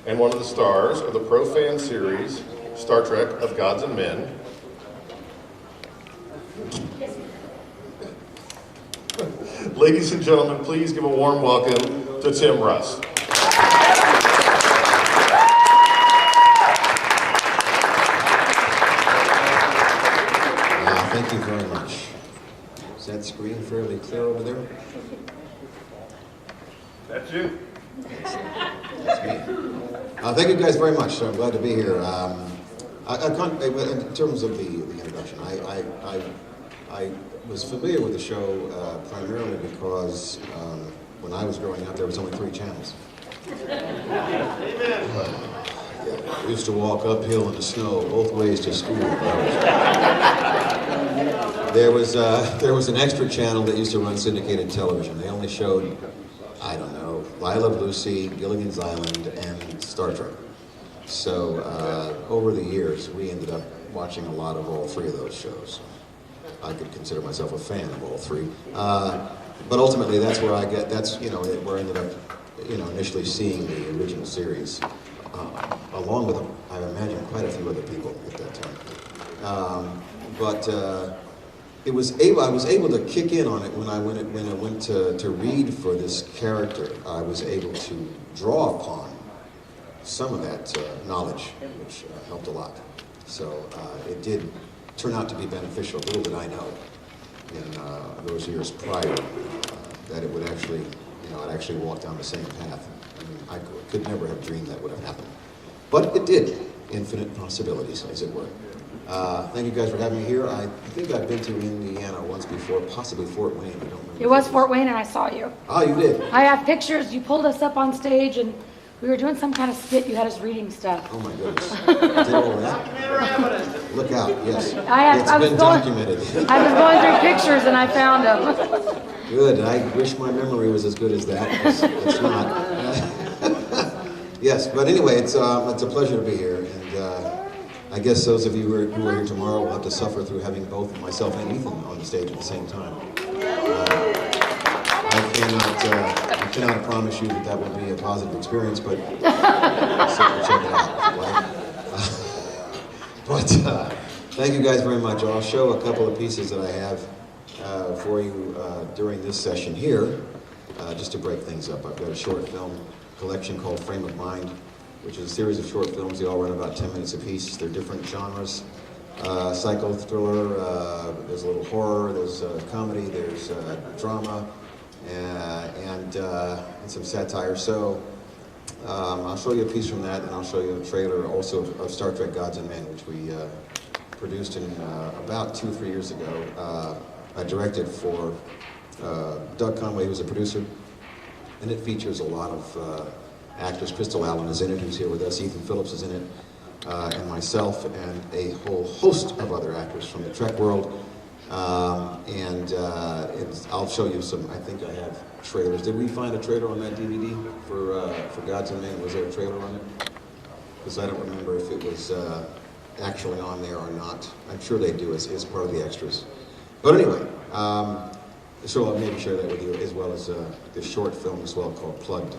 and one of the stars of the pro-fan series, Star Trek of Gods and Men. Ladies and gentlemen, please give a warm welcome to Tim Russ. Thank you very much. Is that screen fairly clear over there? That's you. That's me. Thank you guys very much. So I'm glad to be here. In terms of the introduction, I was familiar with the show primarily because when I was growing up, there was only 3 channels. I used to walk uphill in the snow both ways to school. There was an extra channel that used to run syndicated television. They only showed, I don't know, I Love Lucy, Gilligan's Island, and Star Trek. So over the years, we ended up watching a lot of all 3 of those shows. I could consider myself a fan of all 3. But ultimately, that's where I get, where I ended up, initially seeing the original series. Along with, I imagine, quite a few other people at that time. I was able to kick in on it when I went to read for this character. I was able to draw upon some of that knowledge, which helped a lot. So it did turn out to be beneficial. Little did I know in those years prior that it would actually, I'd actually walk down the same path. I mean, I could never have dreamed that would have happened. But it did. Infinite possibilities, as it were. Thank you guys for having me here. I think I've been to Indiana once before, possibly Fort Wayne. I don't remember. It was Fort Wayne, and I saw you. Oh, you did? I have pictures. You pulled us up on stage, and we were doing some kind of skit. You had us reading stuff. Oh, my goodness. Did all that? Look out, yes. It's been documented. I was going through pictures, and I found them. Good. I wish my memory was as good as that. It's not. Yes, but anyway, it's a pleasure to be here, and I guess those of you who are here tomorrow will have to suffer through having both myself and Ethan on the stage at the same time. I cannot promise you that will be a positive experience, but certainly check it out. But thank you guys very much. I'll show a couple of pieces that I have for you during this session here, just to break things up. I've got a short film collection called Frame of Mind, which is a series of short films. They all run about 10 minutes apiece. They're different genres. Psycho thriller, there's a little horror, there's comedy, there's drama, and some satire. So I'll show you a piece from that, and I'll show you a trailer also of Star Trek Gods and Men, which we produced in about 2 or 3 years ago. I directed for Doug Conway, who was a producer. And it features a lot of actors. Crystal Allen is in it, who's here with us. Ethan Phillips is in it, and myself, and a whole host of other actors from the Trek world. I'll show you some. I think I have trailers. Did we find a trailer on that DVD for Gods and Men? Was there a trailer on it? Because I don't remember if it was actually on there or not. I'm sure they do as part of the extras. But anyway. So I'll maybe share that with you, as well as this short film as well called Plugged.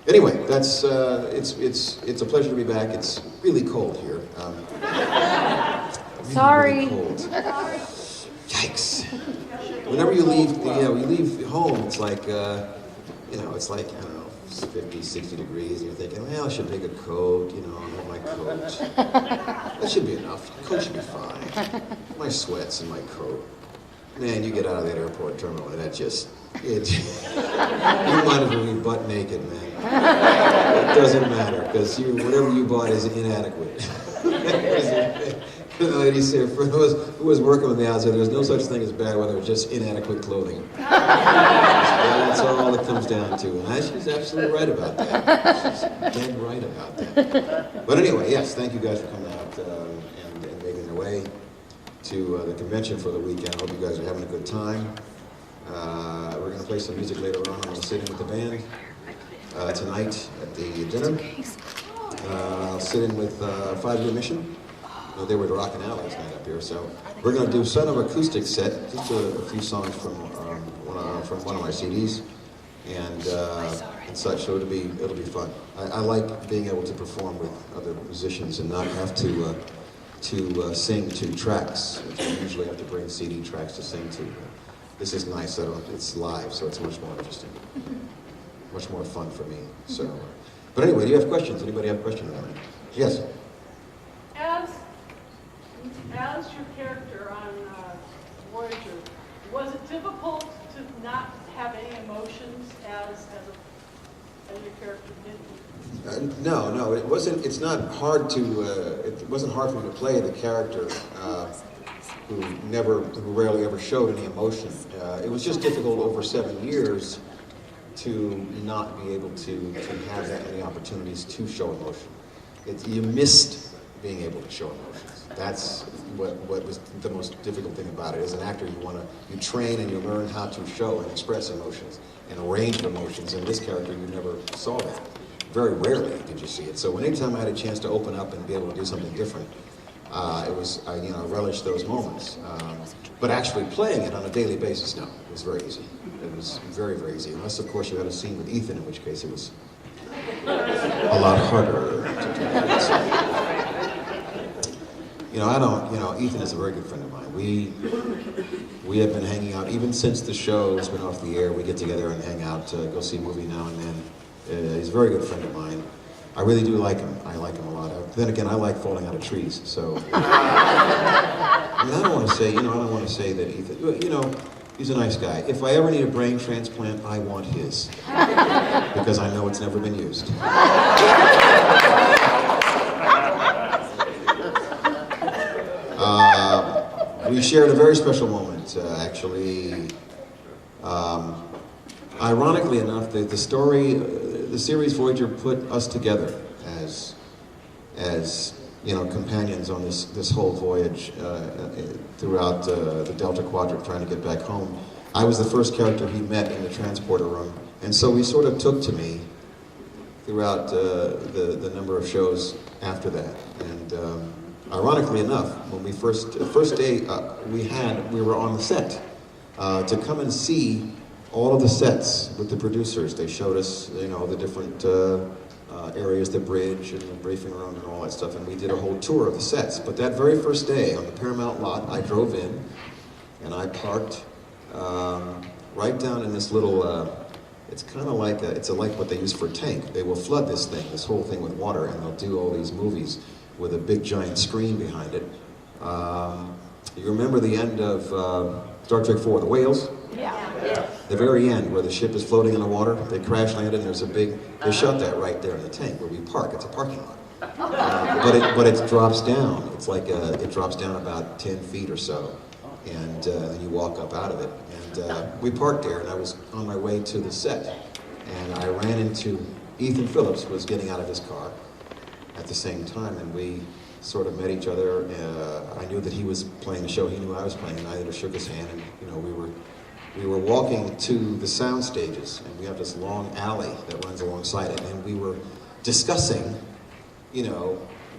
Anyway, that's it's a pleasure to be back. It's really cold here. Sorry. Really cold. Yikes! Whenever you leave home, it's like it's like I don't know, 50, 60 degrees, and you're thinking, well, I should take a coat. I'll have my coat. That should be enough. The coat should be fine. My sweats and my coat. Man, you get out of that airport terminal, and you might as well be butt naked, man. It doesn't matter, because whatever you bought is inadequate. The lady said, for those who was working with me out there, there's no such thing as bad weather, just inadequate clothing. So that's all it comes down to, and she's absolutely right about that. She's dead right about that. But anyway, yes, thank you guys for coming out and making your way to the convention for the weekend. I hope you guys are having a good time. We're going to play some music later on. I'm going to sit in with the band tonight at the dinner. I'll sit in with 5-Year Mission. They were rocking out last night up here, so we're going to do some of acoustic set, just a few songs from one of my CDs, and such. So it'll be fun. I like being able to perform with other musicians and not have to sing to tracks. I usually have to bring CD tracks to sing to. This is nice. It's live, so it's much more interesting, much more fun for me. So, but anyway, do you have questions? Anybody have questions on it? Yes. As your character on Voyager, was it difficult to not have any emotions as your character did? No, it wasn't. It's not hard to. It wasn't hard for me to play the character who rarely ever showed any emotion. It was just difficult over 7 years to not be able to have that many opportunities to show emotion. You missed being able to show emotions. That's what was the most difficult thing about it. As an actor, you train and you learn how to show and express emotions and a range of emotions. In this character, you never saw that. Very rarely did you see it. So anytime I had a chance to open up and be able to do something different, I relished those moments. But actually playing it on a daily basis, no, it was very easy. It was very, very easy. Unless, of course, you had a scene with Ethan, in which case it was a lot harder to do. Ethan is a very good friend of mine. We have been hanging out, even since the show has been off the air. We get together and hang out, go see a movie now and then. He's a very good friend of mine. I really do like him. I like him a lot. Then again, I like falling out of trees, so. I don't want to say that Ethan, he's a nice guy. If I ever need a brain transplant, I want his. Because I know it's never been used. We shared a very special moment, actually. Ironically enough, the series Voyager put us together as companions on this whole voyage throughout the Delta Quadrant, trying to get back home. I was the first character he met in the transporter room, and so he sort of took to me throughout the number of shows after that. And ironically enough, when the first day we were on the set to come and see all of the sets with the producers. They showed us, the different areas, the bridge and the briefing room and all that stuff, and we did a whole tour of the sets. But that very first day on the Paramount lot, I drove in and I parked right down in this little. It's kind of like like what they use for a tank. They will flood this whole thing with water, and they'll do all these movies with a big giant screen behind it. You remember the end of Star Trek IV, the whales? Yeah. The very end, where the ship is floating in the water, they crash landed, and they shot that right there in the tank where we park. It's a parking lot. But it drops down. It's like it drops down about 10 feet or so, and then you walk up out of it. And we parked there, and I was on my way to the set, and I ran into Ethan Phillips was getting out of his car at the same time, and we sort of met each other. I knew that he was playing the show. He knew I was playing, and I shook his hand, and we were walking to the sound stages, and we have this long alley that runs alongside it, and we were discussing,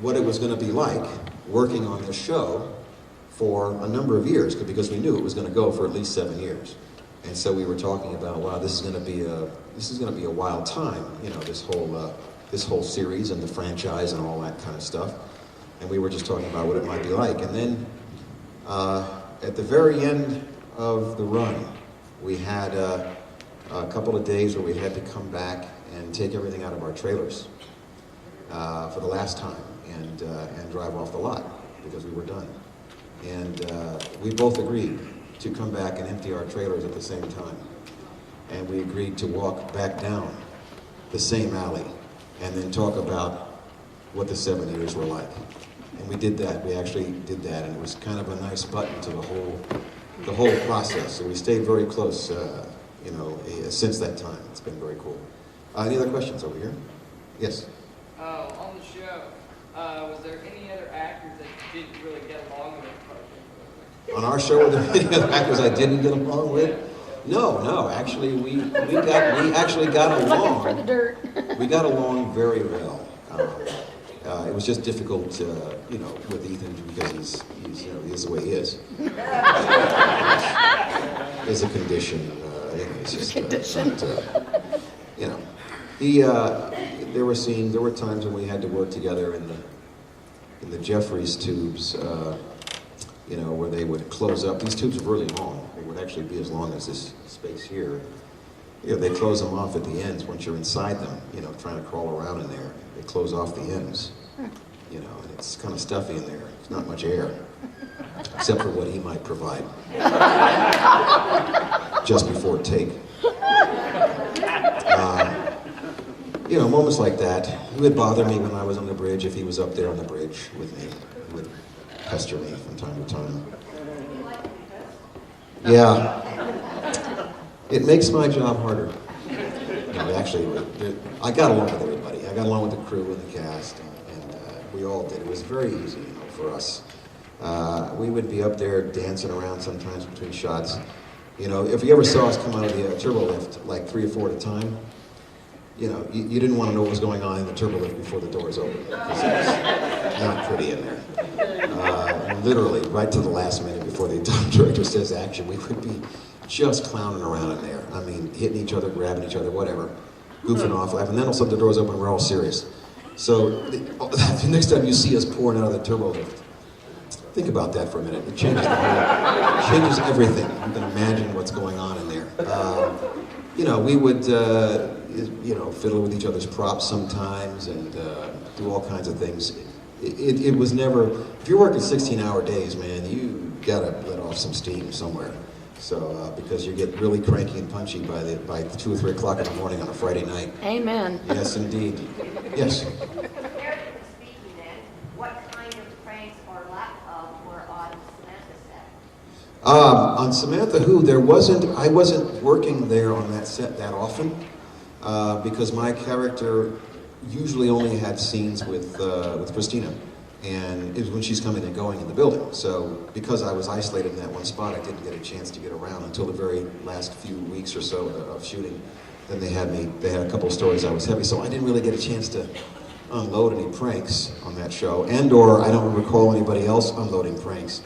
what it was going to be like working on this show for a number of years, because we knew it was going to go for at least 7 years. And so we were talking about, wow, this is going to be a wild time, this whole series and the franchise and all that kind of stuff. And we were just talking about what it might be like. And then at the very end of the run, we had a couple of days where we had to come back and take everything out of our trailers for the last time and drive off the lot because we were done. And we both agreed to come back and empty our trailers at the same time. And we agreed to walk back down the same alley and then talk about what the 7 years were like. And we did that. We actually did that, and it was kind of a nice button to the whole process. So we stayed very close, since that time. It's been very cool. Any other questions over here? Yes. On the show, was there any other actors that didn't really get along with? On our show, were there any other actors I didn't get along with? No. Actually, we actually got along. Looking for the dirt. We got along very well. It was just difficult, with Ethan because he's the way he is. There's a condition. It's just, Condition. you know, there were times when we had to work together in the Jeffries tubes, you know, where they would close up. These tubes are really long. They would actually be as long as this space here. You know, they close them off at the ends once you're inside them, you know, trying to crawl around in there. They close off the ends, you know, and it's kind of stuffy in there. There's not much air, except for what he might provide just before take. You know, moments like that, it would bother me when I was on the bridge, if he was up there on the bridge with me. He would pester me from time to time. Yeah. It makes my job harder. No, actually, I got along with everybody. I got along with the crew and the cast, and we all did. It was very easy, you know, for us. We would be up there dancing around sometimes between shots. You know, if you ever saw us come out of the turbo lift, like 3 or 4 at a time, you know, you didn't want to know what was going on in the turbo lift before the doors opened, because it was not pretty in there. Literally, right to the last minute before the director says action, we would be just clowning around in there. I mean, hitting each other, grabbing each other, whatever, goofing off, laughing. And then all of a sudden the doors open and we're all serious. So the next time you see us pouring out of the turbo lift, think about that for a minute. It changes changes everything. You can imagine what's going on in there. You know, we would, you know, fiddle with each other's props sometimes and do all kinds of things. It was never, if you're working 16-hour days, man, you gotta let off some steam somewhere. So, because you get really cranky and punchy by 2 or 3 o'clock in the morning on a Friday night. Amen. Yes, indeed. Yes? Comparatively speaking then, what kind of pranks or lack of were on Samantha's set? On Samantha Who, I wasn't working there on that set that often, because my character usually only had scenes with Christina, and it was when she's coming and going in the building. So because I was isolated in that one spot, I didn't get a chance to get around until the very last few weeks or so of shooting. Then they had a couple of stories I was heavy, so I didn't really get a chance to unload any pranks on that show, or I don't recall anybody else unloading pranks.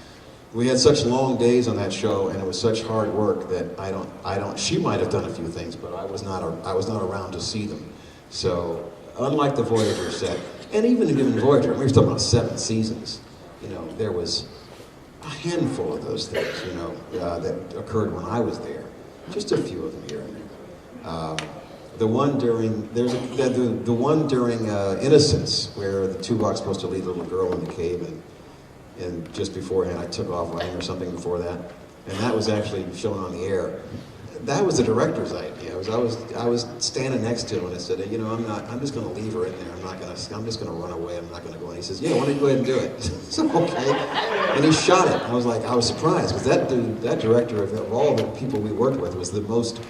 We had such long days on that show, and it was such hard work that I don't. She might have done a few things, but I was not around to see them. So unlike the Voyager set, and even given Voyager, we were talking about 7 seasons. You know, there was a handful of those things, you know, that occurred when I was there. Just a few of them here and there. The one during the one during Innocence, where the Tuvok's supposed to lead the little girl in the cave, and just beforehand I took off running or something before that, and that was actually shown on the air. That was the director's idea. I was standing next to him and I said, you know, I'm just going to leave her in there. I'm just going to run away. I'm not going to go in. He says, yeah, why don't you go ahead and do it? So, okay. And he shot it. I was surprised, because that director, of all the people we worked with, was the most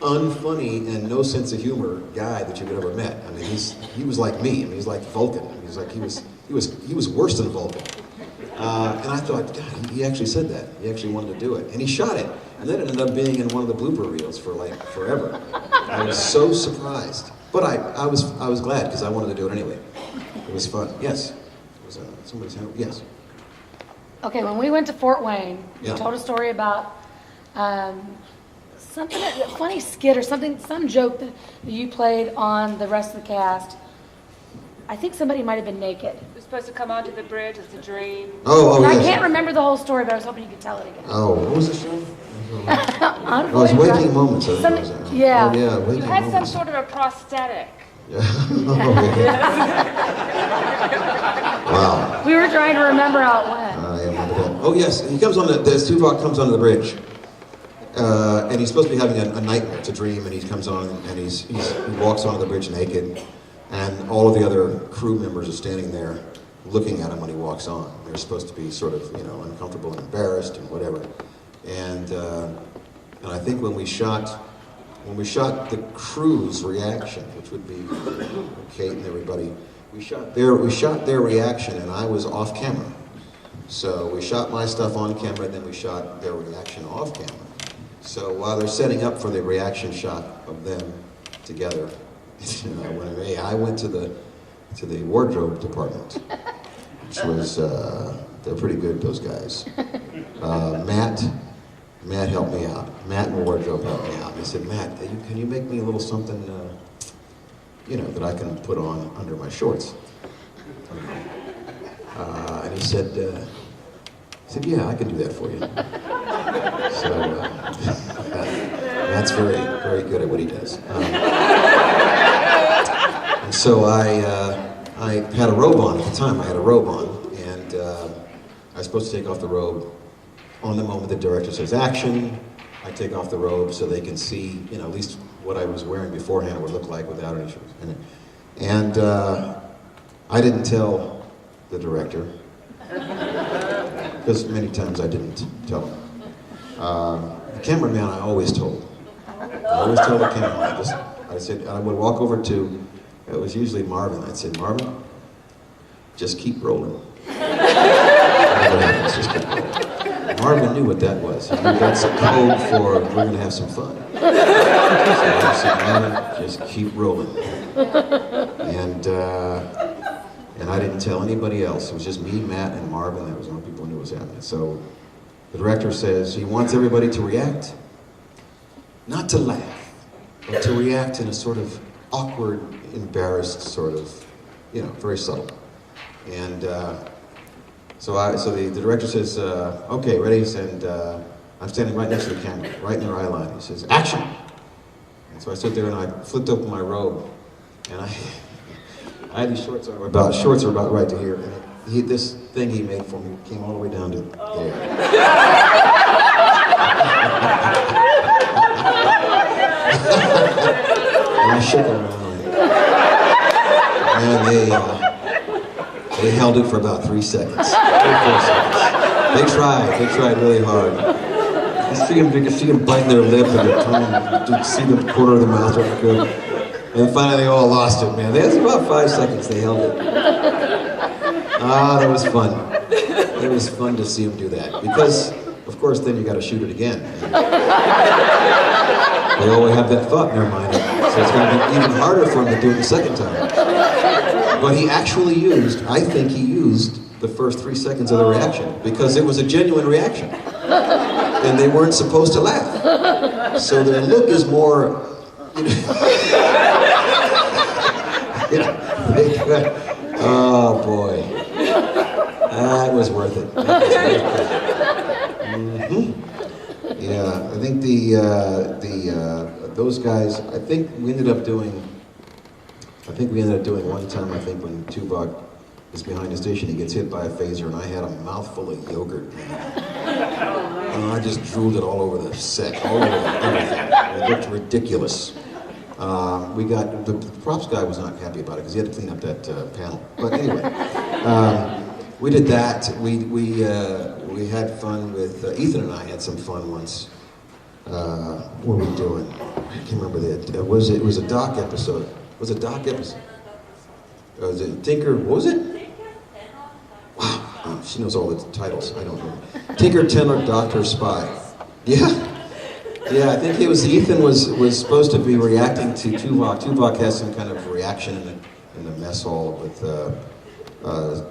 unfunny and no sense of humor guy that you could ever met. I mean, he was like me. I mean, he's like Vulcan. He was worse than Vulcan. And I thought, God, he actually said that. He actually wanted to do it. And he shot it. And that ended up being in one of the blooper reels for like forever. I was so surprised. But I was glad, because I wanted to do it anyway. It was fun. Yes? Was somebody's hand? Yes. Okay, when we went to Fort Wayne, Yeah. you told a story about something, a funny skit or something, some joke that you played on the rest of the cast. I think somebody might have been naked. We're supposed to come onto the bridge. It's a dream. Oh, I yes. can't remember the whole story, but I was hoping you could tell it again. Oh, what was the show? On Oh, it's Voyager. Waking Moments. I think Some- it was. yeah. Oh, yeah, Waking You had some Moments. sort of a prosthetic. Yeah. Oh, yeah. Wow. We were trying to remember how it went. I remember that. Oh, yes. He comes on the Tuvok comes onto the bridge. And he's supposed to be having a nightmare. It's a dream, and he comes on and he walks onto the bridge naked. And all of the other crew members are standing there looking at him when he walks on. They're supposed to be sort of, you know, uncomfortable and embarrassed and whatever. And I think when we shot the crew's reaction, which would be Kate and everybody, we shot their reaction, and I was off camera. So we shot my stuff on camera, and then we shot their reaction off camera. So while they're setting up for the reaction shot of them together, I went to the wardrobe department, which was they're pretty good, those guys. Matt Matt helped me out. Matt and wardrobe helped me out. He said, Matt, can you make me a little something, that I can put on under my shorts? And he said, yeah, I can do that for you. So Matt's very, very good at what he does. And so I had a robe on at the time. I had a robe on, and I was supposed to take off the robe on the moment the director says action. I take off the robe so they can see, at least what I was wearing beforehand would look like without any shoes in it. And I didn't tell the director, because many times I didn't tell him. The cameraman I always told. I always told the cameraman. I said, I would walk over to, it was usually Marvin. I'd say, Marvin, just keep rolling. Whatever happens, just keep rolling. Marvin knew what that was. He knew that's a code for we're going to have some fun. So I said, Marvin, just keep rolling. And I didn't tell anybody else. It was just me, Matt, and Marvin. That was the only people who knew what was happening. So the director says he wants everybody to react, not to laugh, but to react in a sort of awkward, embarrassed sort of, very subtle. And so the director says, okay, ready? And I'm standing right next to the camera, right in their eye line. He says, action! And so I stood there and I flipped open my robe, and I had these shorts are about right to here. And this thing he made for me came all the way down to there. And I shook it around. And they held it for about 3 seconds. 3 or 4 seconds. They tried really hard. You could see them biting their lip and their tongue, you could see the corner of the mouth really good. And finally they all lost it, man. It was about 5 seconds they held it. That was fun. It was fun to see them do that. Because, of course, then you got to shoot it again. They always have that thought in their mind. So it's going to be even harder for them to do it the second time. But he actually I think he used the first 3 seconds of the reaction, because it was a genuine reaction. And they weren't supposed to laugh. So their look is more, oh boy. That was worth it. Mm-hmm. Yeah, I think those guys, I think we ended up doing one time, when Tuvok is behind the station, he gets hit by a phaser, and I had a mouthful of yogurt. And I just drooled it all over the set, all over everything. It looked ridiculous. The props guy was not happy about it because he had to clean up that panel. But anyway, we did that. We had fun with Ethan and I had some fun once. What were we doing? I can't remember that. It was a doc episode. Was it a doc episode? Was it Tinker? What was it? Wow, she knows all the titles. I don't know. Tinker, Tailor, Doctor, Spy. Yeah, I think it was Ethan was supposed to be reacting to Tuvok. Tuvok has some kind of reaction in the mess hall with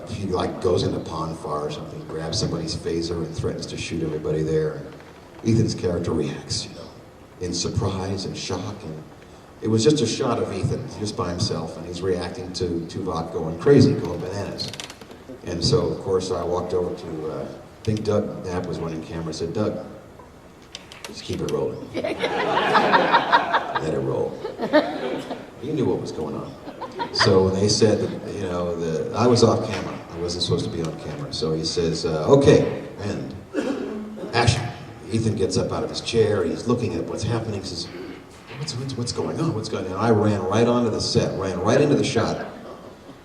he goes into Ponfar or something, grabs somebody's phaser and threatens to shoot everybody there. Ethan's character reacts, in surprise and shock, and it was just a shot of Ethan just by himself, and he's reacting to Tuvok going crazy, going bananas. And so, of course, I walked over to, I think Doug Knapp was running camera, said, Doug, just keep it rolling. Let it roll. He knew what was going on. So they said, that, I was off camera. I wasn't supposed to be on camera. So he says, okay, and action. Ethan gets up out of his chair, he's looking at what's happening, he says, what's going on? What's going on? And I ran right onto the set, ran right into the shot,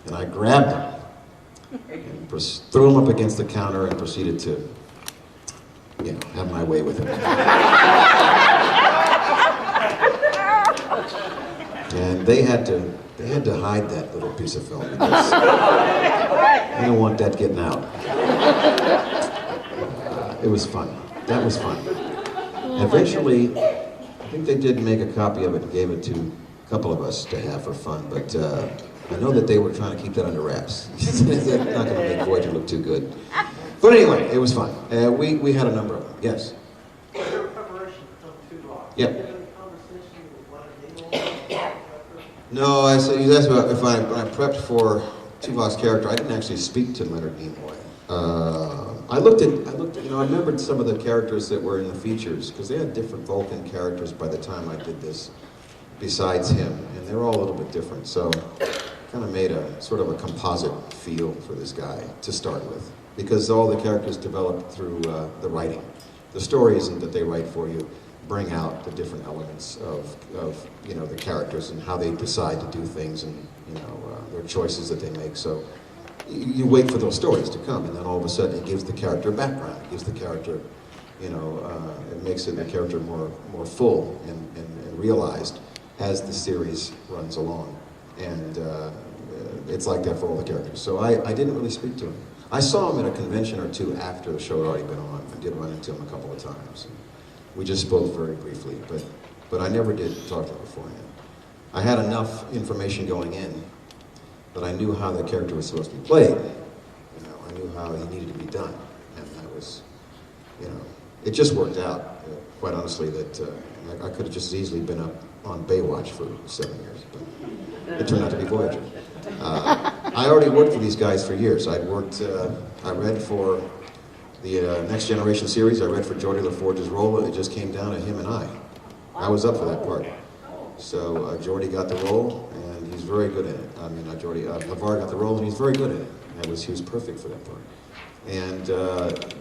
and I grabbed him and threw him up against the counter and proceeded to, have my way with him. And they had to hide that little piece of film because I don't want that getting out. It was fun. That was fun. Eventually, I think they did make a copy of it and gave it to a couple of us to have for fun, but I know that they were trying to keep that under wraps. It's not going to make Voyager look too good. But anyway, it was fun. We had a number of them, yes. There Yep. No, I said, you asked about if when I prepped for Tuvok's character, I didn't actually speak to Leonard Nimoy. I looked at, I remembered some of the characters that were in the features, because they had different Vulcan characters by the time I did this, besides him, and they're all a little bit different, so kind of made a sort of a composite feel for this guy to start with, because all the characters developed through the writing. The story isn't that they write for you, bring out the different elements of the characters and how they decide to do things and their choices that they make. So you wait for those stories to come, and then all of a sudden it gives the character a background. It gives the character, it makes the character more full and realized as the series runs along. And it's like that for all the characters. So I didn't really speak to him. I saw him at a convention or two after the show had already been on. I did run into him a couple of times. We just spoke very briefly, but I never did talk to him beforehand. I had enough information going in that I knew how the character was supposed to be played. I knew how he needed to be done, and that was, it just worked out. Quite honestly, that I could have just as easily been up on Baywatch for 7 years, but it turned out to be Voyager. I already worked for these guys for years. I read for the Next Generation series. I read for Geordi LaForge's role, and it just came down to him and I. I was up for that part. So Geordi got the role, and he's very good in it. I mean, not Geordi, LeVar got the role, and he's very good in it. He was perfect for that part. And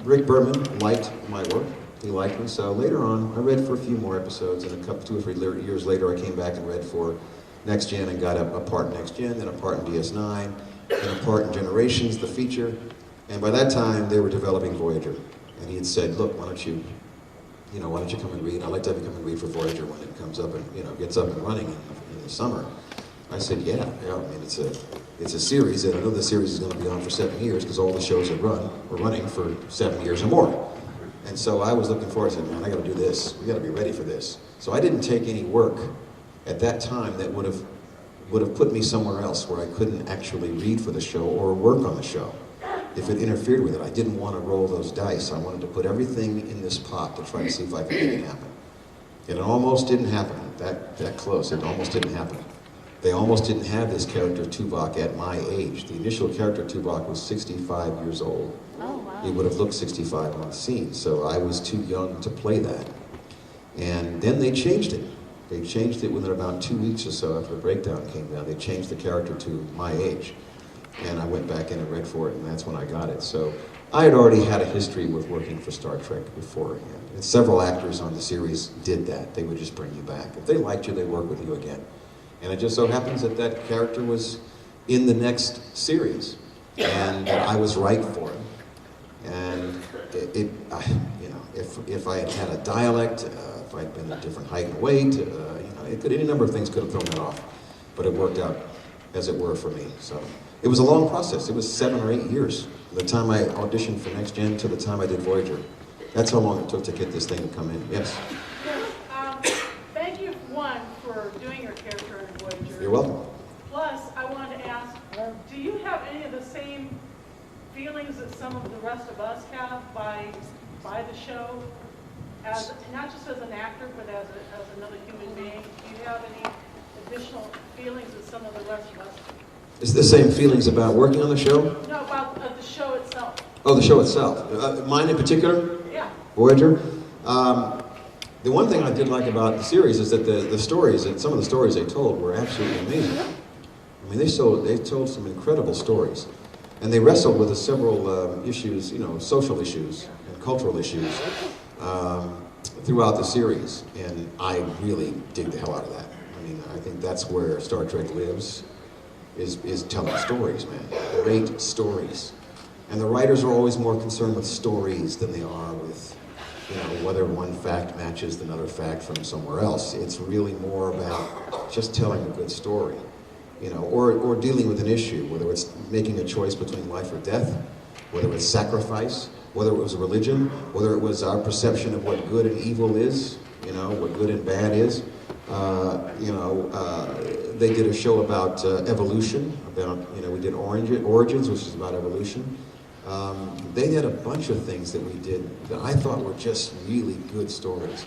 Rick Berman liked my work. He liked me. So later on, I read for a few more episodes, and 2 or 3 years later, I came back and read for Next Gen and got a part in Next Gen, then a part in DS9, and a part in Generations, the feature. And by that time, they were developing Voyager. And he had said, look, why don't you come and read? I'd like to have you come and read for Voyager when it comes up and, gets up and running in the summer. I said, yeah, I mean, it's a series, and I know the series is going to be on for 7 years because all the shows are running for 7 years or more. And so I was looking forward to it. Man, I got to do this. We got to be ready for this. So I didn't take any work at that time that would have put me somewhere else where I couldn't actually read for the show or work on the show. If it interfered with it, I didn't want to roll those dice. I wanted to put everything in this pot to try to see if I could make it happen. And it almost didn't happen, that close. It almost didn't happen. They almost didn't have this character Tuvok at my age. The initial character Tuvok was 65 years old. Oh, wow. He would have looked 65 on the scene, so I was too young to play that. And then they changed it. They changed it within about 2 weeks or so after the breakdown came down. They changed the character to my age. And I went back in and read for it, and that's when I got it. So I had already had a history with working for Star Trek beforehand. And several actors on the series did that. They would just bring you back. If they liked you, they'd work with you again. And it just so happens that that character was in the next series, and I was right for him. And if I had had a dialect, if I'd been a different height and weight, any number of things could have thrown that off. But it worked out as it were for me. So it was a long process. It was 7 or 8 years. From the time I auditioned for Next Gen to the time I did Voyager. That's how long it took to get this thing to come in. Yes? Thank you, one, for doing your character in Voyager. You're welcome. Plus, I wanted to ask, do you have any of the same feelings that some of the rest of us have by the show? Not just as an actor, but as another human being? Do you have any additional feelings that some of the rest of us? Is the same feelings about working on the show? No, about the show itself. Oh, the show itself. Mine in particular? Yeah. Voyager? The one thing I did like about the series is that the stories, and some of the stories they told were absolutely amazing. I mean, they told some incredible stories. And they wrestled with several issues, social issues and cultural issues throughout the series. And I really dig the hell out of that. I mean, I think that's where Star Trek lives, is telling stories, man. Great stories. And the writers are always more concerned with stories than they are with, whether one fact matches another fact from somewhere else. It's really more about just telling a good story, or dealing with an issue, whether it's making a choice between life or death, whether it's sacrifice, whether it was religion, whether it was our perception of what good and evil is, what good and bad is. They did a show about evolution, we did Origins, which is about evolution. They had a bunch of things that we did that I thought were just really good stories.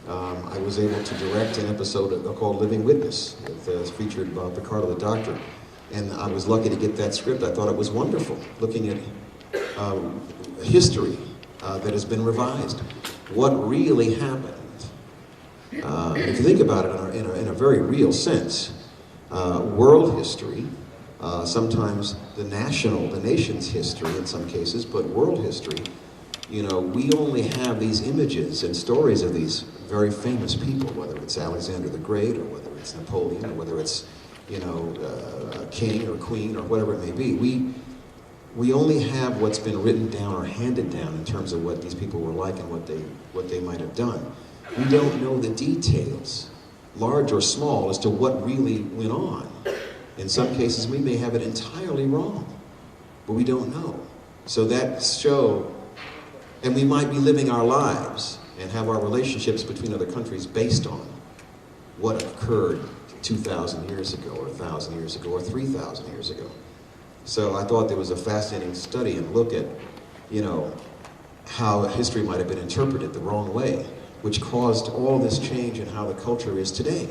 I was able to direct an episode called Living Witness that featured Bob Picardo, the doctor. And I was lucky to get that script. I thought it was wonderful, looking at history that has been revised. What really happened? If you think about it in a very real sense, world history, sometimes the nation's history in some cases, but world history, you know, we only have these images and stories of these very famous people, whether it's Alexander the Great or whether it's Napoleon or whether it's, you know, a king or queen or whatever it may be. We only have what's been written down or handed down in terms of what these people were like and what they might have done. We don't know the details, large or small, as to what really went on. In some cases, we may have it entirely wrong, but we don't know. So that show, and we might be living our lives and have our relationships between other countries based on what occurred 2,000 years ago, or 1,000 years ago, or 3,000 years ago. So I thought there was a fascinating study and look at, you know, how history might have been interpreted the wrong way, which caused all this change in how the culture is today.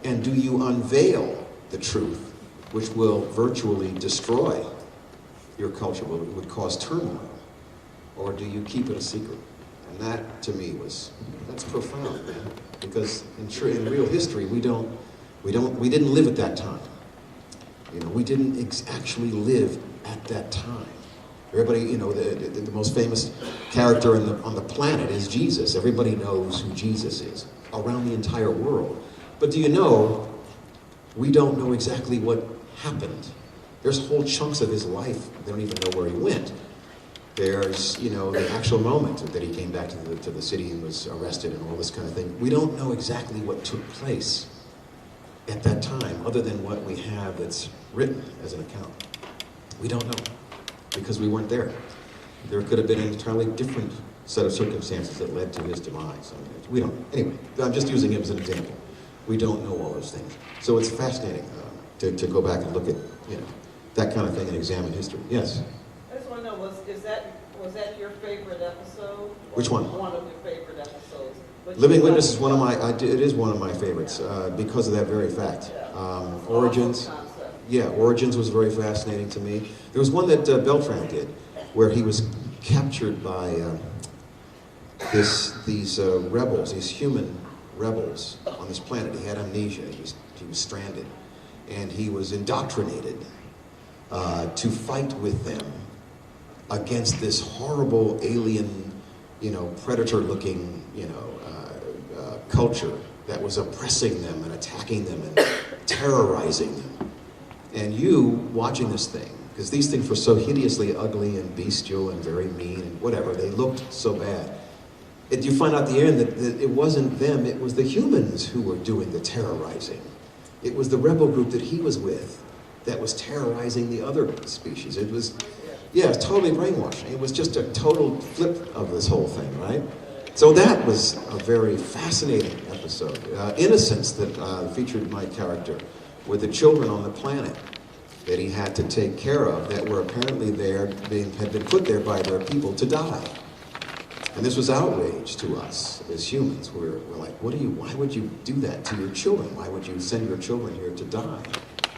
And do you unveil the truth, which will virtually destroy your culture, would cause turmoil? Or do you keep it a secret? And that, to me, that's profound, man. Because in real history, we didn't live at that time. You know, we didn't actually live at that time. Everybody, you know, the most famous character on the planet is Jesus. Everybody knows who Jesus is around the entire world. But do you know, we don't know exactly what happened. There's whole chunks of his life, they don't even know where he went. There's, you know, the actual moment that he came back to the city and was arrested and all this kind of thing. We don't know exactly what took place at that time, other than what we have that's written as an account. We don't know, because we weren't there. There could have been an entirely different set of circumstances that led to his demise. I mean, we don't. Anyway, I'm just using him as an example. We don't know all those things. So it's fascinating to go back and look at, you know, that kind of thing and examine history. Yes? I just want to know, was that your favorite episode? Which one? One of your favorite episodes. Living Witness is one of my, it is one of my favorites because of that very fact. Origins. Yeah, Origins was very fascinating to me. There was one that Beltran did, where he was captured by these rebels, these human rebels on this planet. He had amnesia. He was stranded, and he was indoctrinated to fight with them against this horrible alien, you know, predator-looking, you know, culture that was oppressing them and attacking them and terrorizing them. And you watching this thing, because these things were so hideously ugly and bestial and very mean and whatever, they looked so bad. You find out at the end that it wasn't them, it was the humans who were doing the terrorizing. It was the rebel group that he was with that was terrorizing the other species. It was, yeah, totally brainwashing. It was just a total flip of this whole thing, right? So that was a very fascinating episode. Innocence that featured my character were the children on the planet that he had to take care of that were apparently had been put there by their people to die. And this was outrage to us as humans. We're like, why would you do that to your children? Why would you send your children here to die?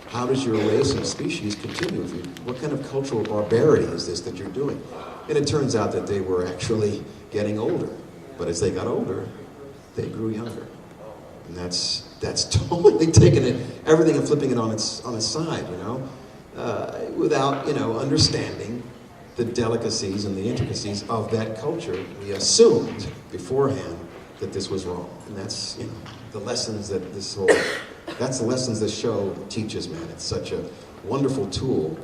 How does your race and species continue? What kind of cultural barbarity is this that you're doing? And it turns out that they were actually getting older. But as they got older, they grew younger. And that's totally taking everything and flipping it on its side, you know, without, you know, understanding the delicacies and the intricacies of that culture. We assumed beforehand that this was wrong. And that's, you know, the lessons that that's the lessons this show teaches, man. It's such a wonderful tool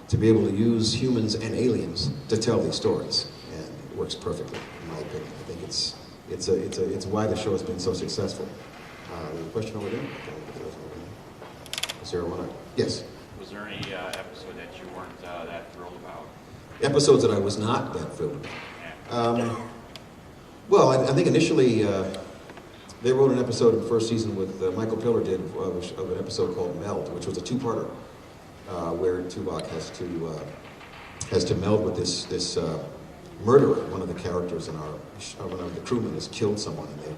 to be able to use humans and aliens to tell these stories. And it works perfectly, in my opinion. I think it's why the show has been so successful. There's a question over there? Is there one? Yes? Was there any episode that you weren't that thrilled about? Episodes that I was not that thrilled about. Well, I think initially they wrote an episode in the first season with Michael Piller did of an episode called Meld, which was a two-parter where Tuvok has to meld with this murderer. One of the characters in one of the crewmen has killed someone, and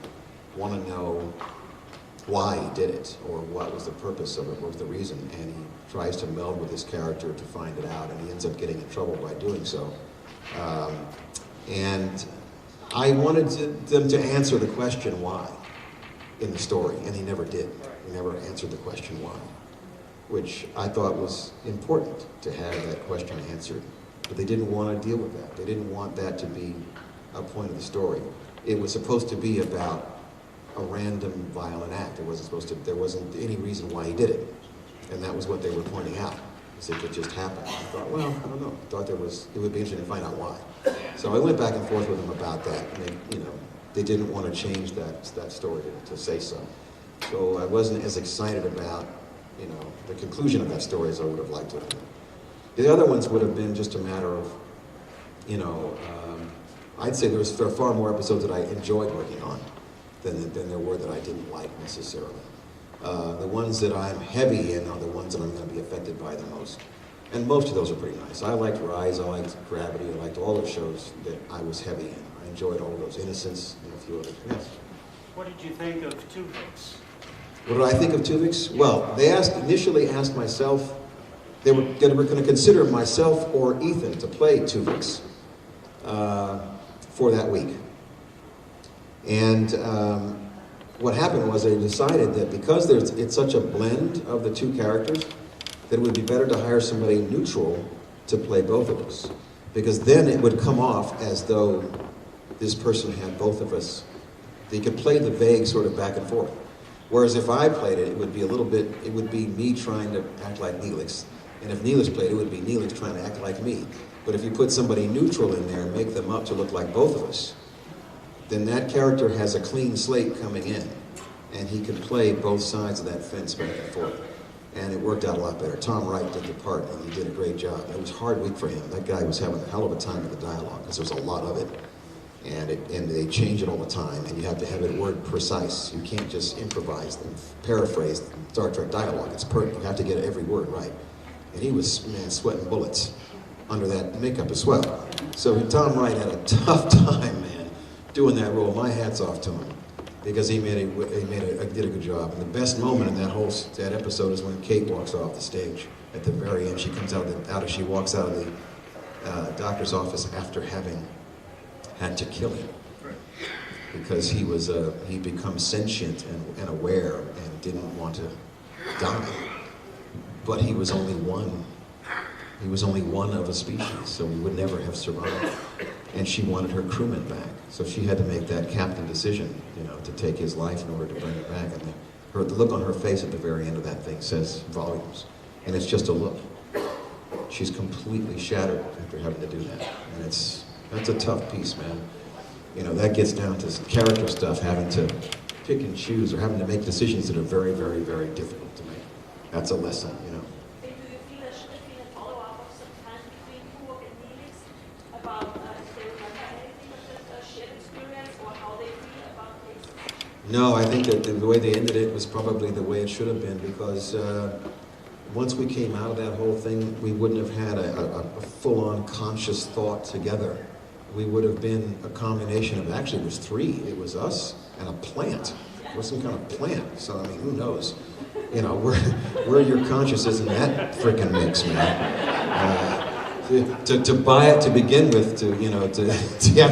want to know why he did it, or what was the purpose of it, what was the reason, and he tries to meld with his character to find it out, and he ends up getting in trouble by doing so. And I wanted them to answer the question why in the story, and he never did. He never answered the question why, which I thought was important to have that question answered. But they didn't want to deal with that. They didn't want that to be a point of the story. It was supposed to be about a random violent act. There wasn't any reason why he did it. And that was what they were pointing out. It could just happen. I thought, well, I don't know. I thought it would be interesting to find out why. So I went back and forth with them about that. And they didn't want to change that story to say so. So I wasn't as excited about, the conclusion of that story as I would have liked to have been. The other ones would have been just a matter of, I'd say there are far more episodes that I enjoyed working on than there were that I didn't like necessarily. The ones that I'm heavy in are the ones that I'm going to be affected by the most. And most of those are pretty nice. I liked Rise, I liked Gravity, I liked all the shows that I was heavy in. I enjoyed all of those. Innocence and a few others. Yes? What did you think of Tuvix? What did I think of Tuvix? Well, they initially asked myself, they were going to consider myself or Ethan to play Tuvix for that week. And what happened was they decided that because it's such a blend of the two characters, that it would be better to hire somebody neutral to play both of us. Because then it would come off as though this person had both of us. They could play the vague sort of back and forth. Whereas if I played it, it would be me trying to act like Neelix. And if Neelix played it, it would be Neelix trying to act like me. But if you put somebody neutral in there and make them up to look like both of us, then that character has a clean slate coming in, and he can play both sides of that fence back and forth. And it worked out a lot better. Tom Wright did the part, and he did a great job. It was a hard week for him. That guy was having a hell of a time with the dialogue, because there's a lot of it. And they change it all the time, and you have to have it word precise. You can't just improvise and paraphrase Star Trek dialogue. It's perfect. You have to get every word right. And he was, sweating bullets under that makeup as well. So Tom Wright had a tough time, man, doing that role. My hat's off to him, because he did a good job. And the best moment in that episode is when Kate walks off the stage at the very end. She comes she walks out of the doctor's office after having had to kill him, because he becomes sentient and aware and didn't want to die. But he was only one. He was only one of a species, so he would never have survived. And she wanted her crewmen back, so she had to make that captain decision, to take his life in order to bring it back. And the look on her face at the very end of that thing says volumes. And it's just a look. She's completely shattered after having to do that. And that's a tough piece, man. That gets down to character stuff, having to pick and choose, or having to make decisions that are very, very, very difficult to make. That's a lesson, Do you feel there should have been a follow-up of some kind between Quark and Neelix about if they remember anything of the shared experience, or how they feel about this? No, I think that the way they ended it was probably the way it should have been, because once we came out of that whole thing, we wouldn't have had a full-on conscious thought together. We would have been a combination of, actually it was three. It was us and a plant. It was some kind of plant, so I mean, who knows? Where your conscious is in that frickin' mix, man. To buy it to begin with, you have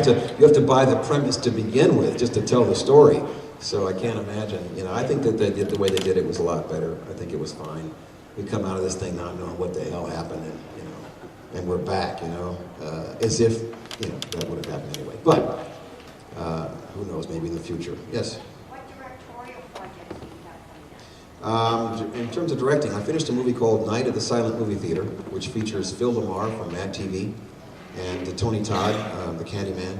to buy the premise to begin with, just to tell the story. So I can't imagine. I think that the way they did it was a lot better. I think it was fine. We come out of this thing not knowing what the hell happened, and we're back, as if that would have happened anyway. But who knows? Maybe in the future. Yes. What directorial projects do you have coming up? In terms of directing, I finished a movie called Night at the Silent Movie Theater, which features Phil Lamar from Mad TV and Tony Todd, the Candyman.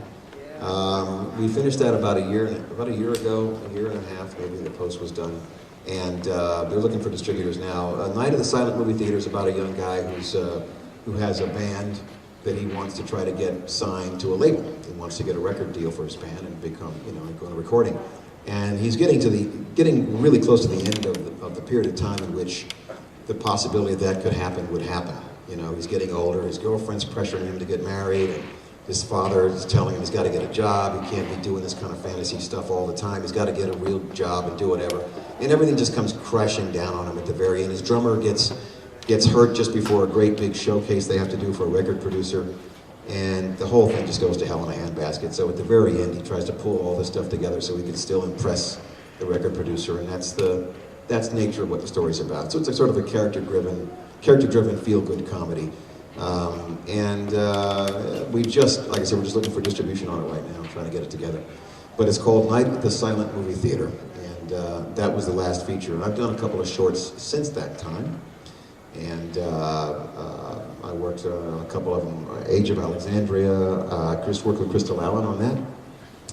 We finished that about a year ago, a year and a half, maybe the post was done. And they're looking for distributors now. Night at the Silent Movie Theater is about a young guy who has a band that he wants to try to get signed to a label. He wants to get a record deal for his band and become, go on a recording. And he's getting really close to the end of the period of time in which the possibility that could happen would happen. He's getting older. His girlfriend's pressuring him to get married, and his father is telling him he's got to get a job, he can't be doing this kind of fantasy stuff all the time, he's got to get a real job and do whatever. And everything just comes crashing down on him at the very end. His drummer gets hurt just before a great big showcase they have to do for a record producer, and the whole thing just goes to hell in a handbasket. So at the very end, he tries to pull all this stuff together so he can still impress the record producer, and that's the nature of what the story's about. So it's a sort of a character-driven feel-good comedy. We just, like I said, we're just looking for distribution on it right now, trying to get it together. But it's called Night at the Silent Movie Theater, and that was the last feature. And I've done a couple of shorts since that time, and I worked on a couple of them, Age of Alexandria. Chris worked with Crystal Allen on that,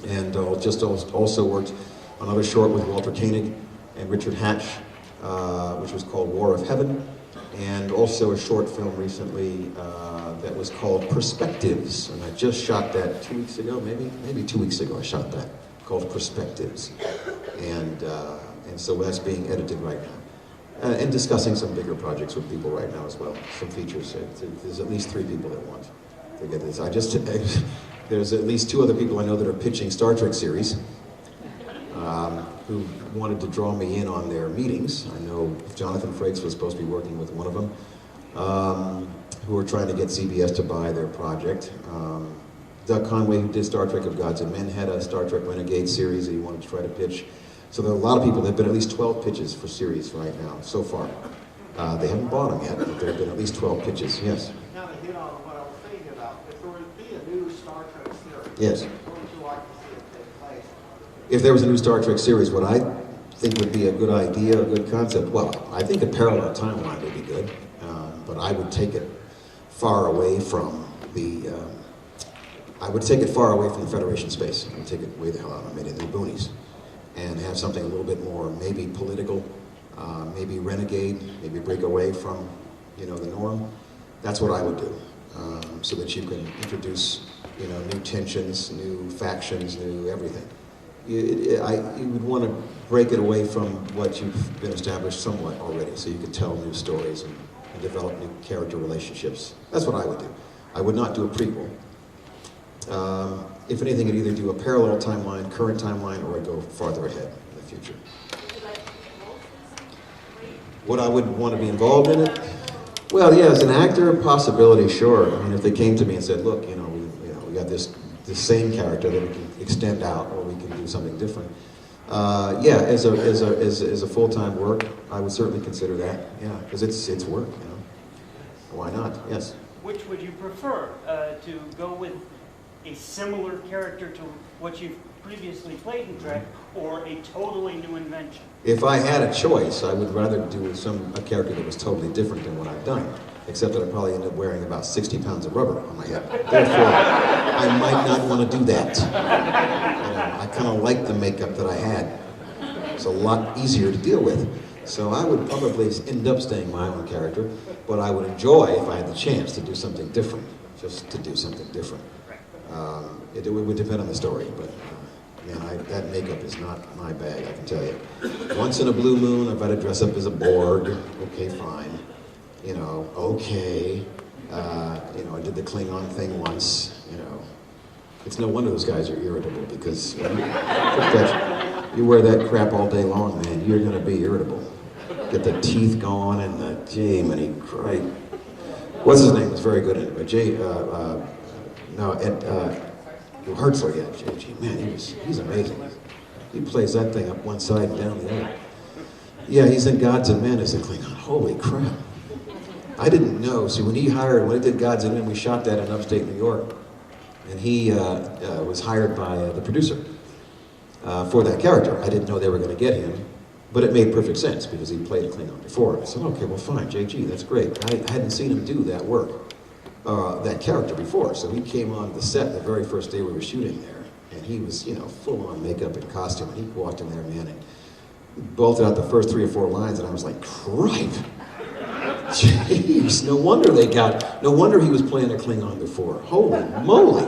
and also worked on another short with Walter Koenig and Richard Hatch, which was called War of Heaven, and also a short film recently that was called Perspectives, and I just shot that 2 weeks ago, maybe 2 weeks ago I shot that, called Perspectives, and so that's being edited right now. And discussing some bigger projects with people right now as well, some features. There's at least 3 people that want to get this. There's at least 2 other people I know that are pitching Star Trek series, who wanted to draw me in on their meetings. I know Jonathan Frakes was supposed to be working with one of them, who are trying to get CBS to buy their project. Doug Conway, who did Star Trek of Gods and Men, had a Star Trek Renegade series that he wanted to try to pitch. So there are a lot of people. There have been at least 12 pitches for series right now, so far. They haven't bought them yet, but there have been at least 12 pitches, yes. Kind of hit on what I was thinking about. If there would be a new Star Trek series, Yes. what would you like to see it take place? If there was a new Star Trek series, what I think would be a good idea, a good concept, well, I think a parallel timeline would be good, but I would take it far away from the Federation space. I would take it way the hell out of it, in the boonies, and have something a little bit more, maybe political, maybe renegade, maybe break away from, the norm. That's what I would do, so that you can introduce, new tensions, new factions, new everything. You would want to break it away from what you've been established somewhat already, so you could tell new stories and develop new character relationships. That's what I would do. I would not do a prequel. If anything, I'd either do a parallel timeline, current timeline, or I'd go farther ahead in the future. Would I would want to be involved in it? Well, yeah, as an actor, possibility, sure. I mean, if they came to me and said, look, we got this same character that we can extend out, or we can do something different. Yeah, as a full-time work, I would certainly consider that. Yeah, because it's work. Why not? Yes. Which would you prefer, to go with a similar character to what you've previously played in Trek, or a totally new invention? If I had a choice, I would rather do a character that was totally different than what I've done, except that I'd probably end up wearing about 60 pounds of rubber on my head. Therefore, I might not want to do that. I kind of like the makeup that I had. It's a lot easier to deal with. So I would probably end up staying my own character, but I would enjoy, if I had the chance, to do something different, just to do something different. It would depend on the story, but that makeup is not my bag, I can tell you. Once in a blue moon, I've got to dress up as a Borg. Okay, fine. Okay. I did the Klingon thing once. It's no wonder those guys are irritable, because you wear that crap all day long, man, you're going to be irritable. Get the teeth going and the Jiminy Christ. What's his name? Was very good at it. Ed Hertzler, yeah, JG. Man, he's amazing. He plays that thing up one side and down the other. Yeah, he's in Gods and Men as a Klingon. Holy crap. I didn't know. See, when he did Gods and Men, we shot that in upstate New York. And he was hired by the producer for that character. I didn't know they were going to get him, but it made perfect sense because he played a Klingon before. I said, okay, well, fine, JG, that's great. I hadn't seen him do that work, that character before. So he came on the set the very first day we were shooting there, and he was, full on makeup and costume, and he walked in there, man, and bolted out the first 3 or 4 lines, and I was like, cripe. Jeez, no wonder he was playing a Klingon before. Holy moly.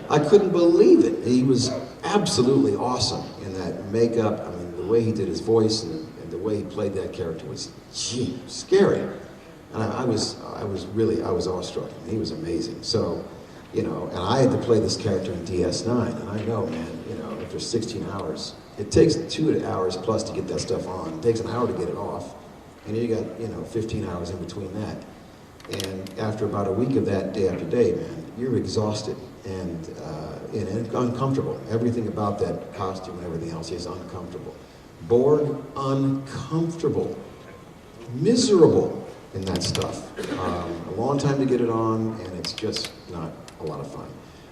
I couldn't believe it. He was absolutely awesome in that makeup. I mean, the way he did his voice and the way he played that character was, scary. And I was awestruck. He was amazing. So, you know, and I had to play this character in DS9, and I know, man, you know, after 16 hours, it takes 2 hours plus to get that stuff on. It takes an hour to get it off, and you got, you know, 15 hours in between that. And after about a week of that, day after day, man, you're exhausted and uncomfortable. Everything about that costume and everything else is uncomfortable. Bored, uncomfortable, miserable in that stuff. A long time to get it on, and it's just not a lot of fun.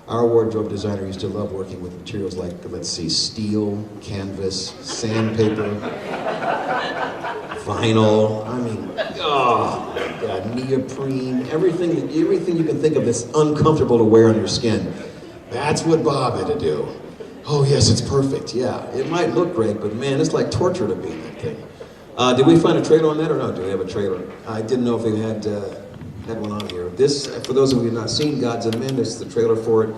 Our wardrobe designer used to love working with materials like, let's see, steel, canvas, sandpaper, vinyl. I mean, oh my God, neoprene, everything you can think of that's uncomfortable to wear on your skin. That's what Bob had to do. Oh yes, it's perfect. Yeah, it might look great, but man, it's like torture to be in that thing. Did we find a trailer on that or no? Do we have a trailer? I didn't know if we had one on here. This, for those of you who have not seen Gods and Men, this is the trailer for it.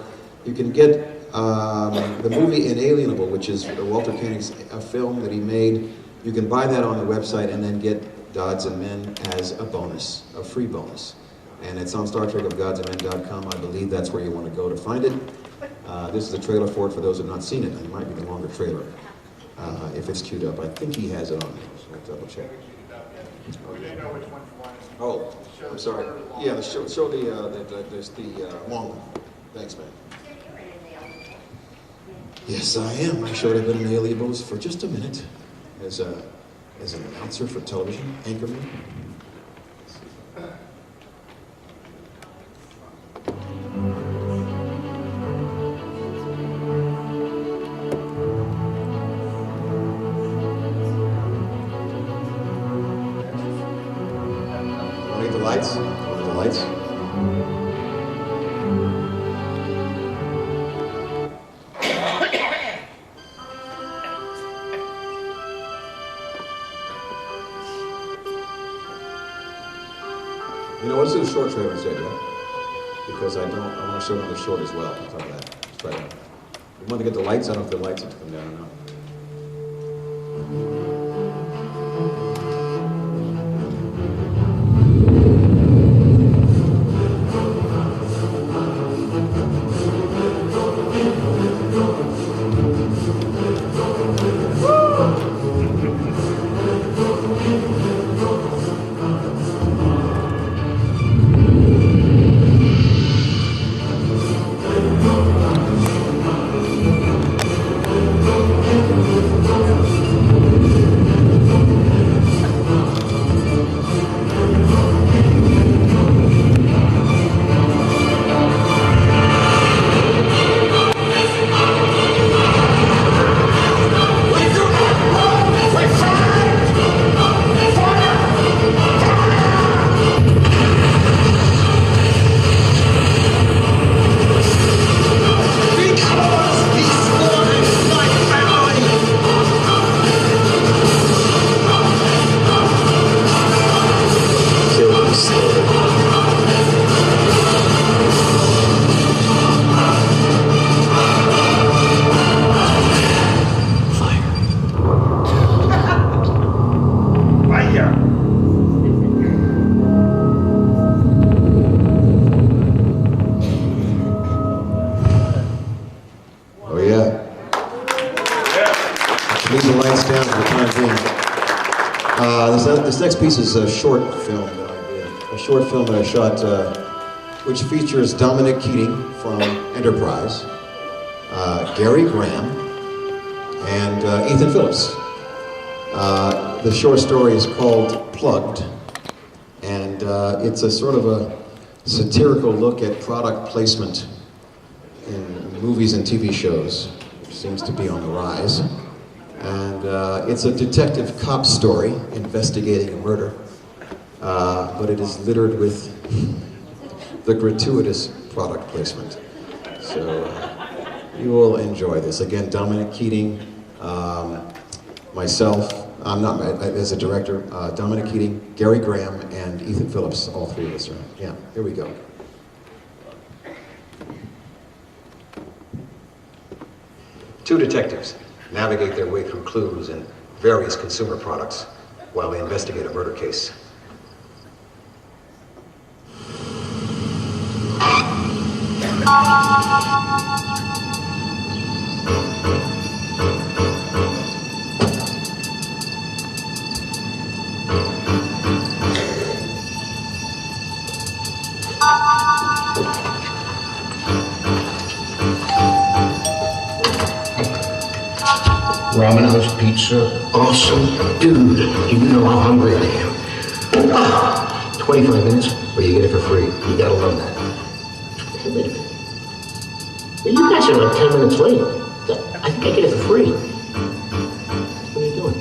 You can get the movie Inalienable, which is Walter Koenig's film that he made. You can buy that on the website and then get Gods and Men as a bonus, a free bonus. And it's on StarTrekOfGodsandMen.com. I believe that's where you want to go to find it. This is the trailer for it for those who have not seen it. It might be the longer trailer if it's queued up. I think he has it on there, so I'll double check. Oh, I'm sorry. Yeah, show the long one. Thanks, man. Yes, I am. I showed up in Inaliables for just a minute as an announcer for television, anchorman. Lights? The lights? You know, let's do a short trailer instead, yeah? Because I want to show another short as well. Let's try that. Let's try that. We want to get the lights. I don't know if the lights have to come down or not. This next piece is a short film that I did. A short film that I shot, which features Dominic Keating from Enterprise, Gary Graham, and Ethan Phillips. The short story is called Plugged, and it's a sort of a satirical look at product placement in movies and TV shows, which seems to be on the rise. And it's a detective cop story investigating a murder, but it is littered with the gratuitous product placement. So you will enjoy this. Again, Dominic Keating, myself, I'm not as a director, Dominic Keating, Gary Graham, and Ethan Phillips, all three of us are. Yeah, here we go. Two detectives navigate their way through clues in various consumer products while they investigate a murder case. Domino's Pizza, awesome. Dude, you know how hungry I am. 25 minutes, or you get it for free. You gotta love that. Hey, wait a minute. Well, you guys are like 10 minutes late. I think I get it for free. What are you doing?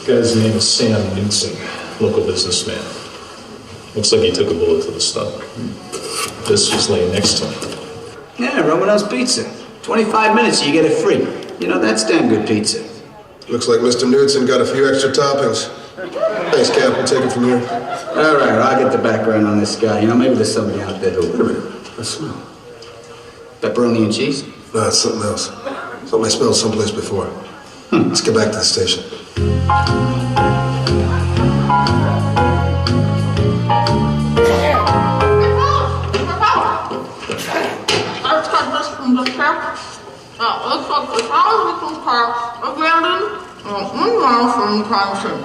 Guy's name is Sam Newton, local businessman. Looks like he took a bullet to the stomach. This was laying next to him. Yeah, Romano's Pizza. 25 minutes, you get it free. You know, that's damn good pizza. Looks like Mr. Knudsen got a few extra toppings. Thanks, Cap. We'll take it from here. All right, I'll get the background on this guy. You know, maybe there's somebody out there who... Wait a minute. I smell. Pepperoni and cheese? No, it's something else. Something I smelled someplace before. Let's get back to the station.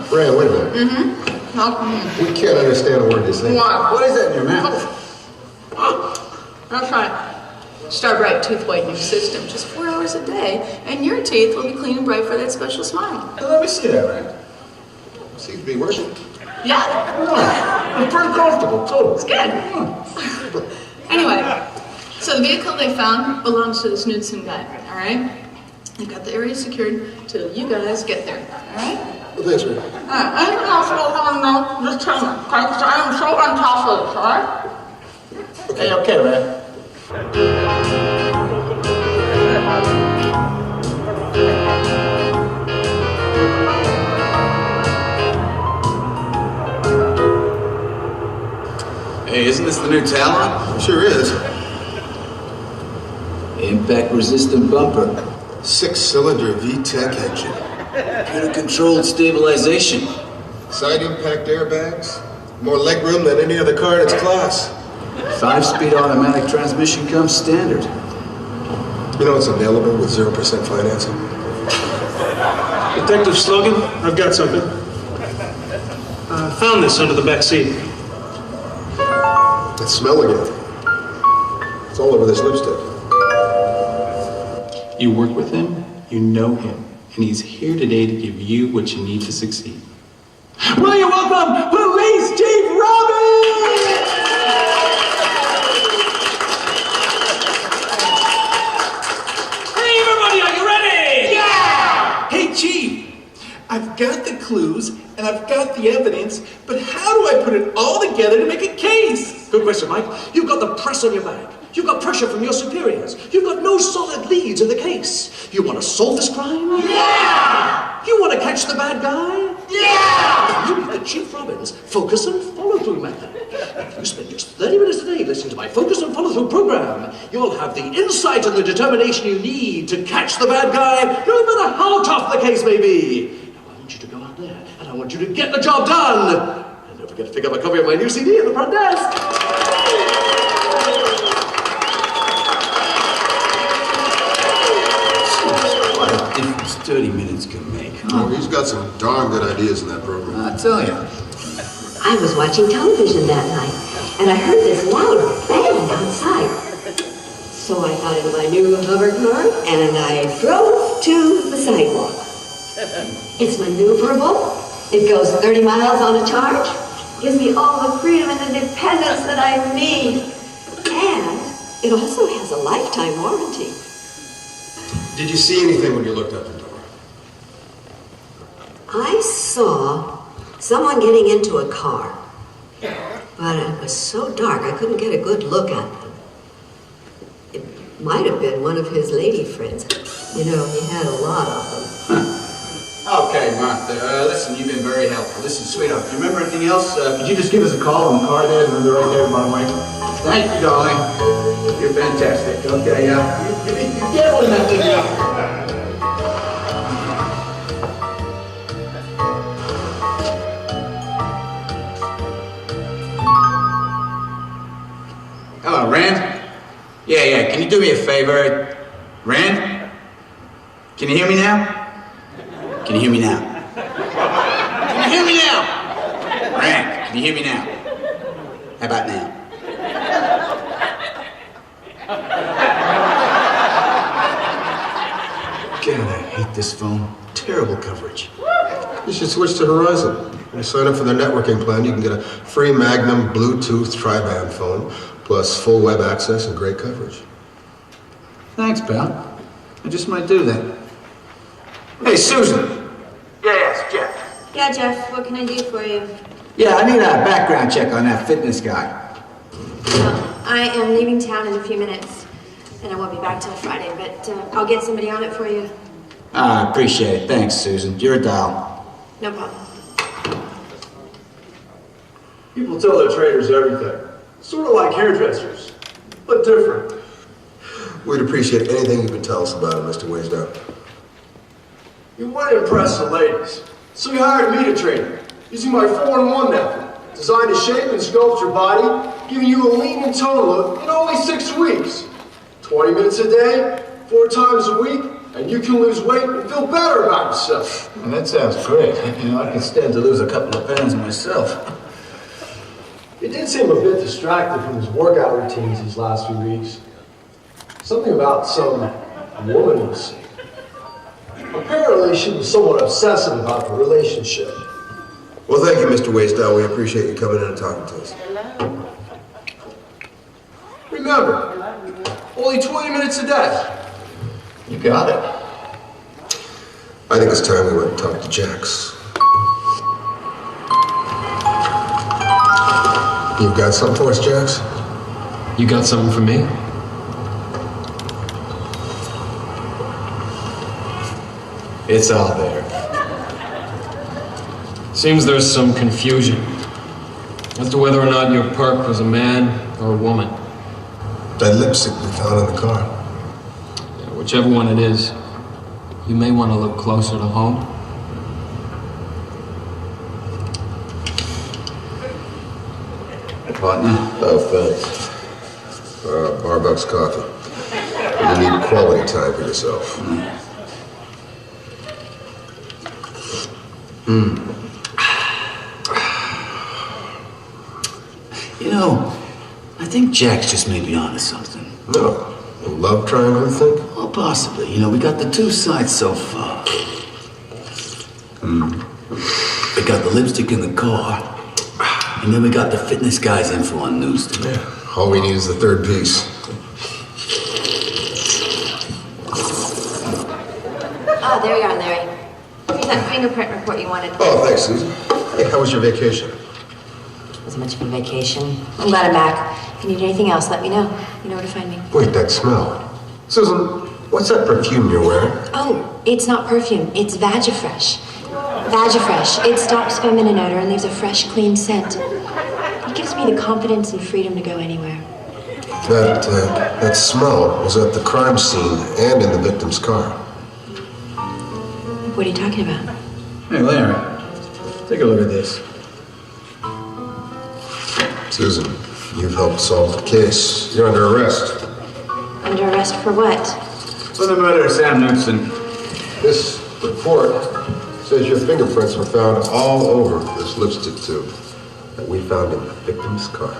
Fran, wait a minute. We can't understand a word you're saying. What is that in your mouth? That's right. Starbright tooth whitening system, just 4 hours a day, and your teeth will be clean and bright for that special smile. Let me see that, right? Seems to be working. Yeah. It's pretty comfortable, too. It's good. Anyway, so the vehicle they found belongs to this Knudsen guy, all right? They've got the area secured till you guys get there, all right? Well, thanks, man. Anything else you want to know, just tell me, okay? Because I am so on top of this, all right? Hey, okay, man. Hey, isn't this the new Talon? Sure is. Impact-resistant bumper. 6-cylinder VTEC engine. Computer-controlled stabilization. Side impact airbags. More legroom than any other car in its class. 5-speed automatic transmission comes standard. You know it's available with 0% financing? Detective Slogan, I've got something. Found this under the back seat. That smell again. It's all over this lipstick. You work with him, you know him, and he's here today to give you what you need to succeed. Will you welcome Police Chief Robbins? Hey everybody, are you ready? Yeah! Hey Chief, I've got the clues and I've got the evidence, but how do I put it all together to make a case? Good question, Mike. You've got the press on your back. You've got pressure from your superiors. You've got no solid leads in the case. You want to solve this crime? Yeah! You want to catch the bad guy? Yeah! You need the Chief Robbins focus and follow-through method. If you spend just 30 minutes a day listening to my focus and follow-through program, you'll have the insight and the determination you need to catch the bad guy, no matter how tough the case may be. Now, I want you to go out there, and I want you to get the job done. And don't forget to pick up a copy of my new CD at the front desk. What a difference 30 minutes can make, huh? Oh, he's got some darn good ideas in that program. I tell you. I was watching television that night, and I heard this loud bang outside. So I got in my new hover car and I drove to the sidewalk. It's maneuverable. It goes 30 miles on a charge. Gives me all the freedom and independence that I need. And it also has a lifetime warranty. Did you see anything when you looked out the door? I saw someone getting into a car. But it was so dark I couldn't get a good look at them. It might have been one of his lady friends. You know, he had a lot of them. Okay, Martha, listen, you've been very helpful. Listen, sweetheart, do you remember anything else? Could you just give us a call on the car there? They're right there, by the way. Thank you, darling. You're fantastic. Okay, you get one that thing. Hello, Rand? Yeah, can you do me a favor? Rand? Can you hear me now? Can you hear me now? Can you hear me now? Rand, can you hear me now? How about now? God, I hate this phone. Terrible coverage. You should switch to Verizon. When you sign up for their networking plan, you can get a free Magnum Bluetooth tri-band phone, plus full web access and great coverage. Thanks, pal. I just might do that. Hey, Susan. Yes, Jeff. Yeah, Jeff, what can I do for you? Yeah, I need a background check on that fitness guy. I am leaving town in a few minutes, and I won't be back till Friday, but I'll get somebody on it for you. I appreciate it. Thanks, Susan. You're a doll. No problem. People tell their traders everything. Sort of like hairdressers, but different. We'd appreciate anything you could tell us about it, Mr. Waysdown. You want to impress the ladies, so you hired me to train you, using my 4-in-1 method, designed to shape and sculpt your body, giving you a lean and tone look in only 6 weeks. 20 minutes a day, 4 times a week, and you can lose weight and feel better about yourself. Well, that sounds great. You know, I could stand to lose a couple of pounds myself. He did seem a bit distracted from his workout routines these last few weeks. Something about some woman he was seeing. Apparently, she was somewhat obsessive about the relationship. Well, thank you, Mr. Waysdown. We appreciate you coming in and talking to us. Remember, only 20 minutes a day. You got it. I think it's time we went and talked to Jax. You've got something for us, Jax? You got something for me? It's all there. Seems there's some confusion as to whether or not your perk was a man or a woman. That lipstick we found in the car. Yeah, whichever one it is, you may want to look closer to home. Partner? Oh, thanks. Barbucks coffee. You need quality time for yourself. You know, I think Jack's just may be onto something. No. A love triangle, you think? Well, possibly. You know, we got the 2 sides so far. We got the lipstick in the car. And then we got the fitness guy's info on Newston. Yeah. All we need is the 3rd piece. Oh, there you are, Larry. Here's that fingerprint report you wanted. Oh, thanks, Susan. Hey, how was your vacation? Wasn't much of a vacation. I'm glad I'm back. If you need anything else, let me know. You know where to find me. Wait, that smell. Susan, what's that perfume you're wearing? Oh, it's not perfume. It's Vagifresh. Vagifresh. It stops feminine odor and leaves a fresh, clean scent. It gives me the confidence and freedom to go anywhere. That smell was at the crime scene and in the victim's car. What are you talking about? Hey, Larry, take a look at this. Susan, you've helped solve the case. You're under arrest. Under arrest for what? For the murder of Sam Newton. This report says your fingerprints were found all over this lipstick tube that we found in the victim's car.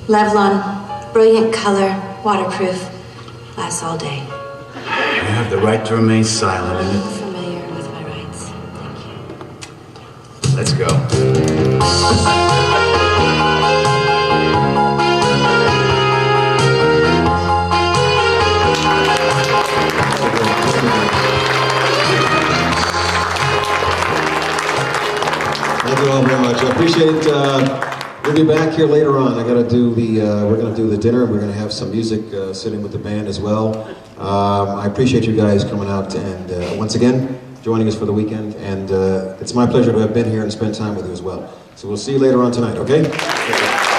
Levlon, brilliant color, waterproof, lasts all day. You have the right to remain silent, and I'm familiar with my rights. let's go. Thank you all very much. I appreciate it. We'll be back here later on. I got to do the. We're going to do the dinner. We're going to have some music sitting with the band as well. I appreciate you guys coming out and once again joining us for the weekend. And it's my pleasure to have been here and spent time with you as well. So we'll see you later on tonight. Okay.